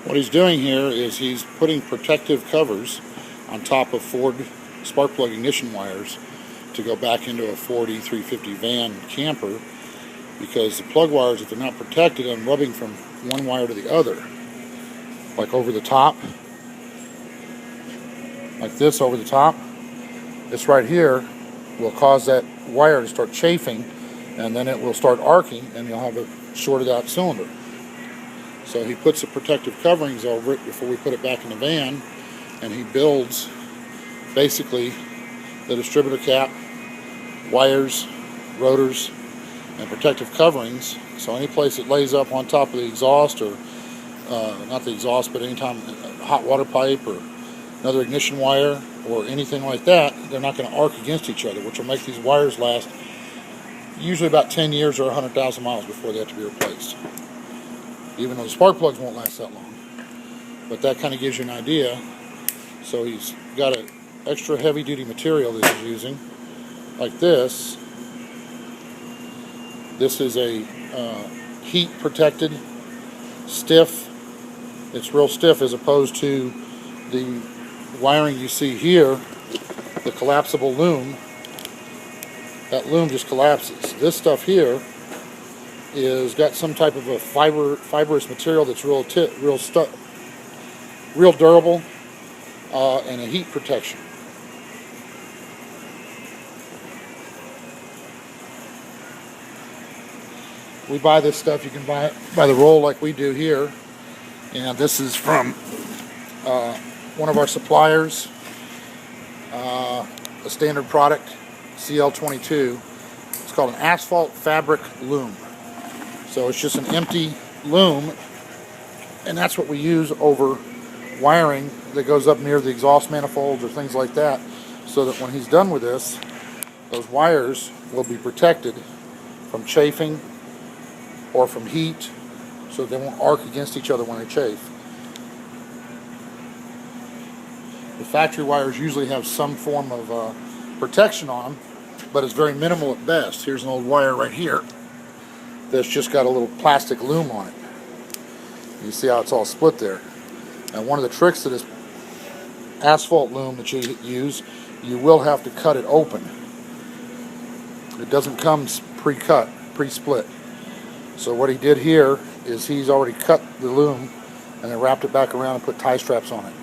What he's doing here is he's putting protective covers on top of Ford spark plug ignition wires to go back into a Ford E350 van camper, because the plug wires, if they're not protected, are rubbing from one wire to the other, like over the top, like this over the top. This right here will cause that wire to start chafing, and then it will start arcing, and you'll have a shorted out cylinder. So he puts the protective coverings over it before we put it back in the van, and he builds basically the distributor cap, wires, rotors, and protective coverings. So any place it lays up on top of the exhaust, or not the exhaust, but anytime a hot water pipe or another ignition wire or anything like that, they're not going to arc against each other, which will make these wires last usually about 10 years or 100,000 miles before they have to be replaced. Even though the spark plugs won't last that long. But that kind of gives you an idea. So he's got an extra heavy duty material that he's using, like this. This is a heat protected, stiff. It's real stiff as opposed to the wiring you see here, the collapsible loom. That loom just collapses. This stuff here is got some type of a fibrous material that's real durable, and a heat protection. We buy this stuff, you can buy it by the roll like we do here, and this is from one of our suppliers, a standard product, CL22. It's called an asphalt fabric loom. So it's just an empty loom, and that's what we use over wiring that goes up near the exhaust manifolds or things like that, so that when he's done with this, those wires will be protected from chafing or from heat, so they won't arc against each other when they chafe. The factory wires usually have some form of protection on them, but it's very minimal at best. Here's an old wire right here that's just got a little plastic loom on it. You see how it's all split there. And one of the tricks to this asphalt loom that you use, you will have to cut it open. It doesn't come pre-cut, pre-split. So what he did here is he's already cut the loom and then wrapped it back around and put tie straps on it.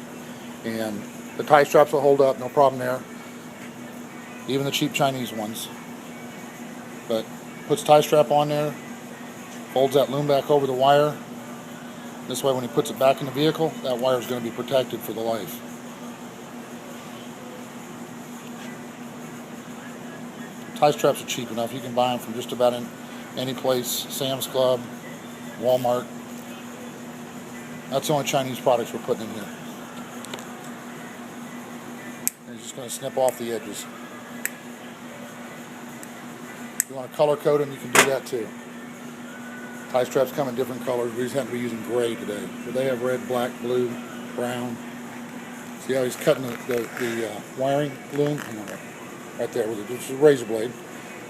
And the tie straps will hold up, no problem there. Even the cheap Chinese ones. But puts tie strap on there, folds that loom back over the wire. This way when he puts it back in the vehicle, that wire is going to be protected for the life. Tie straps are cheap enough. You can buy them from just about any place, Sam's Club, Walmart. That's the only Chinese products we're putting in here. And he's just going to snip off the edges. If you want to color code them, you can do that too. Tie straps come in different colors. We just happen to be using gray today. But they have red, black, blue, brown. See how he's cutting the wiring loom? Hang on, right there with just a razor blade.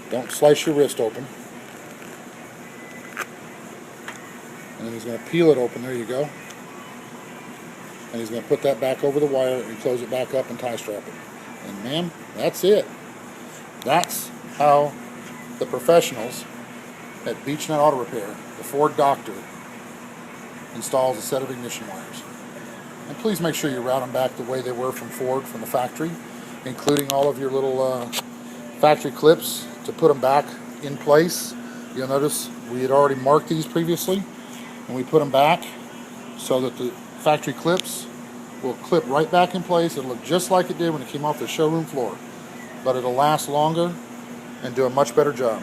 Don't slice your wrist open. And then he's going to peel it open. There you go. And he's going to put that back over the wire and close it back up and tie strap it. And ma'am, that's it. That's how the professionals at Beechnet Auto Repair, the Ford doctor, installs a set of ignition wires. And please make sure you route them back the way they were from Ford, from the factory, including all of your little factory clips to put them back in place. You'll notice we had already marked these previously, and we put them back so that the factory clips will clip right back in place. It'll look just like it did when it came off the showroom floor, but it'll last longer and do a much better job.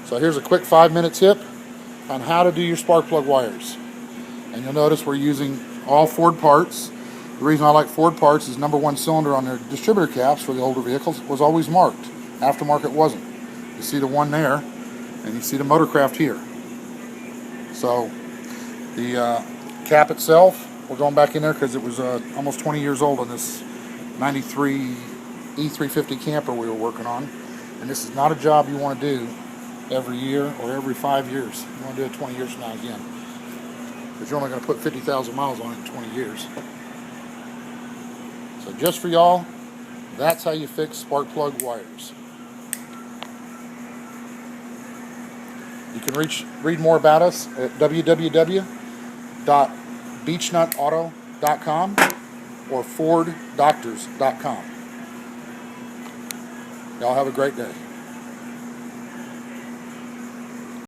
So here's a quick 5-minute tip on how to do your spark plug wires. And you'll notice we're using all Ford parts. The reason I like Ford parts is #1 cylinder on their distributor caps for the older vehicles was always marked. Aftermarket wasn't. You see the one there, and you see the Motorcraft here. So the cap itself, we're going back in there because it was almost 20 years old on this 93 E350 camper we were working on. And this is not a job you want to do every year or every 5 years. You want to do it 20 years from now again. because you're only going to put 50,000 miles on it in 20 years. So just for y'all, that's how you fix spark plug wires. You can read more about us at www.beechnutauto.com or forddoctors.com. Y'all have a great day.